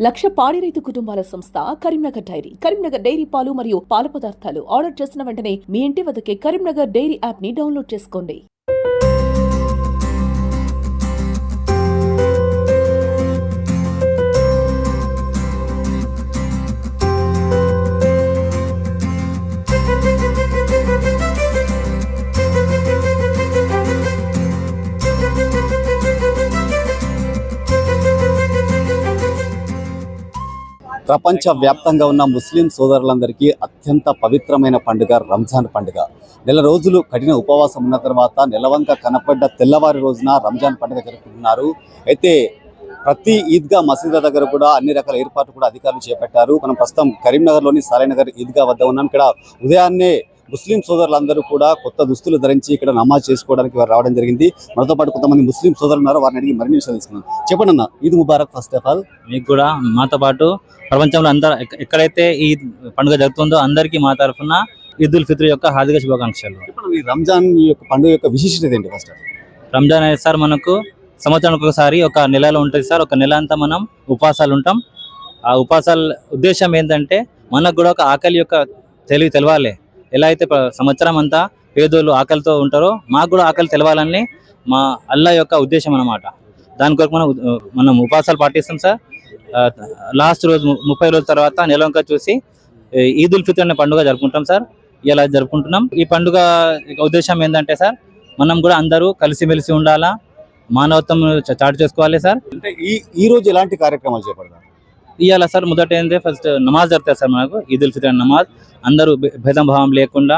లక్ష పాడి రైతు కుటుంబాల సంస్థ కరీంనగర్ డైరీ. కరీంనగర్ డైరీ పాలు మరియు పాల పదార్థాలు ఆర్డర్ చేసిన వెంటనే మీ ఇంటి వద్దకే కరీంనగర్ డైరీ యాప్ ని డౌన్లోడ్ చేసుకోండి. ప్రపంచ వ్యాప్తంగా ఉన్న ముస్లిం సోదరులందరికీ అత్యంత పవిత్రమైన పండుగ రంజాన్ పండుగ. నెల రోజులు కఠిన ఉపవాసం ఉన్న తర్వాత నెలవంక కనపడ్డ తెల్లవారి రోజున రంజాన్ పండుగ జరుపుకుంటున్నారు. అయితే ప్రతి ఈద్గా మసీదుల దగ్గర కూడా అన్ని రకాల ఏర్పాట్లు కూడా అధికారులు చేపట్టారు. మనం ప్రస్తుతం కరీంనగర్లోని సాలైనగర్ ఈద్గా వద్ద ఉన్నాం. ఇక్కడ ఉదయాన్నే ముస్లిం సోదరులందరూ కూడా కొత్త దుస్తులు ధరించి ఇక్కడ నమాజ్ చేసుకోవడానికి వారు రావడం జరిగింది. మనతో పాటు కొంతమంది ముస్లిం సోదరులు ఉన్నారు, వారిని అడిగి మరిన్ని విషయాలు తీసుకున్నాం. చెప్పండి అన్న, Eid Mubarak. First of all మీకు కూడా మాతో పాటు ప్రపంచంలో అందరూ ఎక్కడైతే ఈ పండుగ జరుగుతుందో అందరికీ మా తరఫున ఈద్ ఉల్ ఫిత్ర్ యొక్క హార్దిక శుభాకాంక్షలు. ఈ రంజాన్ యొక్క పండుగ యొక్క విశిష్టత ఏంటి? ఫస్ట్ రంజాన్ అనేది సార్ మనకు సంవత్సరానికి ఒకసారి ఒక నెలలో ఉంటుంది సార్. ఒక నెల అంతా మనం ఉపవాసాలు ఉంటాం. ఆ ఉపవాసాల ఉద్దేశం ఏంటంటే మనకు కూడా ఒక ఆకలి యొక్క తెలవాలి. ఎలా అయితే సంవత్సరం అంతా పేదోళ్ళు ఆకలితో ఉంటారో మాకు కూడా ఆకలి తెలవాలని మా అల్లా యొక్క ఉద్దేశం అన్నమాట. దాని కొరకు మనం ఉపవాసాలు పాటిస్తాం సార్. లాస్ట్ రోజు 30 రోజుల తర్వాత నెలవంక చూసి ఈద్ ఉల్ ఫిత్ర్ అనే పండుగ జరుపుకుంటాం సార్. ఇలా జరుపుకుంటున్నాం. ఈ పండుగ ఉద్దేశం ఏంటంటే సార్, మనం కూడా అందరూ కలిసిమెలిసి ఉండాలా, మానవత్వం చాటు చేసుకోవాలి సార్. అంటే ఈ రోజు ఎలాంటి కార్యక్రమాలు చేపడతారు? ఇవాళ సార్ మొదట ఏంటంటే ఫస్ట్ నమాజ్ జరుగుతుంది సార్. మనకు ఈద్ ఉల్ ఫిత్ర్ నమాజ్ అందరూ భేదం భావం లేకుండా,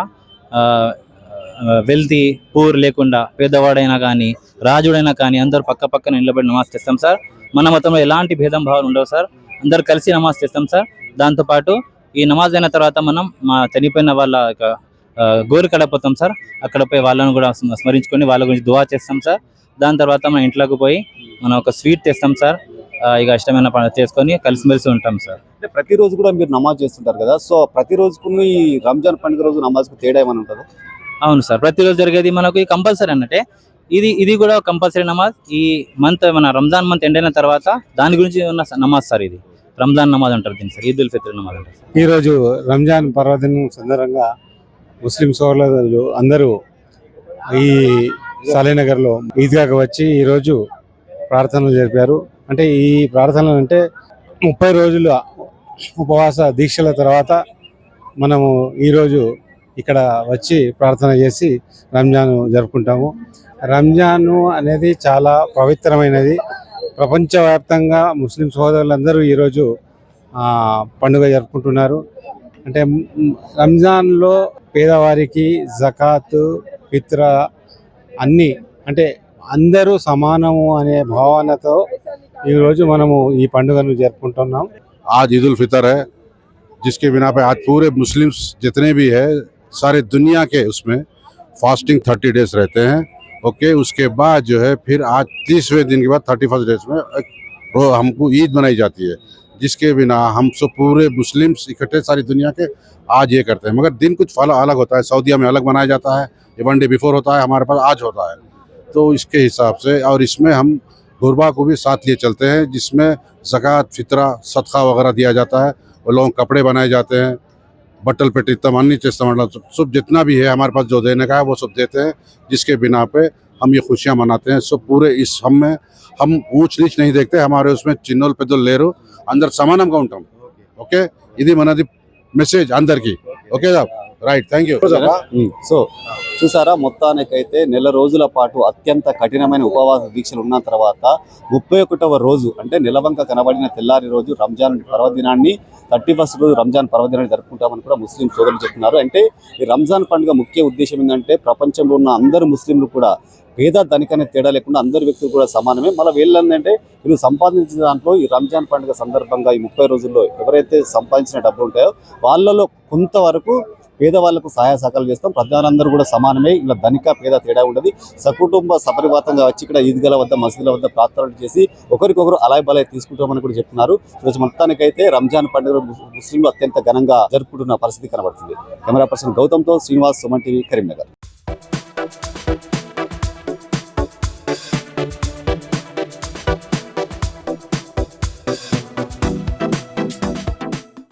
వెల్తీ పూర్ లేకుండా, పేదవాడైనా కానీ రాజుడైనా కానీ అందరూ పక్క పక్కన నిలబడి నమాజ్ చేస్తాం సార్. మన మతంలో ఎలాంటి భేదం భావాలు ఉండవు సార్. అందరు కలిసి నమాజ్ చేస్తాం సార్. దాంతోపాటు ఈ నమాజ్ అయిన తర్వాత మనం మా చనిపోయిన వాళ్ళ గోరు కడపోతాం సార్. అక్కడ పోయి వాళ్ళను కూడా స్మరించుకొని వాళ్ళ గురించి దువా చేస్తాం సార్. దాని తర్వాత మన ఇంట్లోకి పోయి మనం ఒక స్వీట్ తెస్తాం సార్. ఇక ఇష్టమైన పండుగ చేసుకొని కలిసిమెలిసి ఉంటాం సార్. అంటే ప్రతిరోజు కూడా మీరు నమాజ్ చేస్తుంటారు కదా, సో ప్రతిరోజుకు ఈ రంజాన్ పండుగ రోజు నమాజ్కు తేడా ఏమైనా ఉంటుందా? అవును సార్, ప్రతిరోజు జరిగేది మనకు కంపల్సరీ అన్నట్టే. ఇది కూడా కంపల్సరీ నమాజ్. ఈ మంత్ మన రంజాన్ మంత్ ఎండ్ అయిన తర్వాత దాని గురించి ఉన్న నమాజ్ సార్. ఇది రంజాన్ నమాజ్ అంటారు దీన్ని సార్, ఈద్ ఉల్ ఫిత్ర్ నమాజ్ అంటారు. ఈరోజు రంజాన్ పర్వదినం సందర్భంగా ముస్లిం సోదరులు అందరూ ఈ సాలైనగర్లో ఈద్గాకు వచ్చి ఈరోజు ప్రార్థనలు జరిపారు. అంటే ఈ ప్రార్థనలు అంటే 30 రోజుల ఉపవాస దీక్షల తర్వాత మనము ఈరోజు ఇక్కడ వచ్చి ప్రార్థన చేసి రంజాన్ జరుపుకుంటాము. రంజాను అనేది చాలా పవిత్రమైనది. ప్రపంచవ్యాప్తంగా ముస్లిం సోదరులందరూ ఈరోజు పండుగ జరుపుకుంటున్నారు. అంటే రంజాన్లో పేదవారికి జకాత్, ఫిత్ర అన్నీ అంటే అందరూ సమానము అనే భావనతో ఈరోజు మనము ఈ పండుగను జరుపుకుంటున్నాం. आज ईद उल फितर है, जिसके बिना पे आज पूरे मुस्लिम्स जितने भी है सारे दुनिया के उसमें फास्टिंग 30 डेज रहते हैं. ओके, उसके बाद जो है फिर आज 30वें दिन के बाद 31st डेज में हमको ईद मनाई जाती है, जिसके बिना हम सब पूरे मुस्लिम्स इकट्ठे सारी दुनिया के आज ये करते हैं. मगर दिन कुछ अलग होता है. सऊदीया में अलग मनाया जाता है, ये 1 डे बिफोर होता है, हमारे पास आज होता है. तो इसके हिसाब से और इसमें हम गुरबा को भी साथ लिए चलते हैं, जिसमें ज़कात, फितरा, सदका वगैरह दिया जाता है. वो लोगों कपड़े बनाए जाते हैं, बटल पेटी तमानी सब जितना भी है हमारे पास जो देने का है वो सब देते हैं, जिसके बिना पे हम ये खुशियाँ मनाते हैं. सब पूरे इस हम ऊंच नीच नहीं देखते. हमारे उसमें चिन्नोल पेदोल लेरो अंदर समानम काउंटम. ओके, ఇది మనది మెసేజ్ అందరికి. Okay sir, right, thank you. So చూసారా, మొత్తానికైతే నెల రోజుల పాటు అత్యంత కఠినమైన ఉపవాస దీక్షలు ఉన్న తర్వాత 31వ రోజు అంటే నెలవంక కనబడిన తెల్లారి రోజు రంజాన్ పర్వదినాన్ని 31st రోజు రంజాన్ పర్వదినాన్ని జరుపుకుంటామని కూడా ముస్లిం సోదరులు చెప్తున్నారు. అంటే ఈ రంజాన్ పండుగ ముఖ్య ఉద్దేశం ఏంటంటే ప్రపంచంలో ఉన్న అందరు ముస్లింలు కూడా పేద ధనికనే తేడా లేకుండా అందరు వ్యక్తులు కూడా సమానమే. మళ్ళీ వీళ్ళంటే వీళ్ళు సంపాదించిన దాంట్లో ఈ రంజాన్ పండుగ సందర్భంగా ఈ 30 రోజుల్లో ఎవరైతే సంపాదించిన డబ్బులు ఉంటాయో వాళ్ళలో కొంతవరకు పేదవాళ్లకు సహాయ సహకారాలు చేస్తాం. ప్రజలందరూ కూడా సమానమే, ఇలా ధనిక పేద తేడా ఉండదు. సకుటుంబ సపరివాతంగా వచ్చి ఇక్కడ ఈద్గాల వద్ద మసీదుల వద్ద ప్రార్థనలు చేసి ఒకరికొకరు అలాయ్ బలాయ్ తీసుకుంటామని కూడా చెప్తున్నారు. ఈరోజు మొత్తానికైతే రంజాన్ పండుగ ముస్లింలు అత్యంత ఘనంగా జరుపుకుంటున్న పరిస్థితి కనబడుతుంది. కెమెరా పర్సన్ గౌతమ్తో శ్రీనివాస్, సుమన్ టీవీ, కరీంనగర్.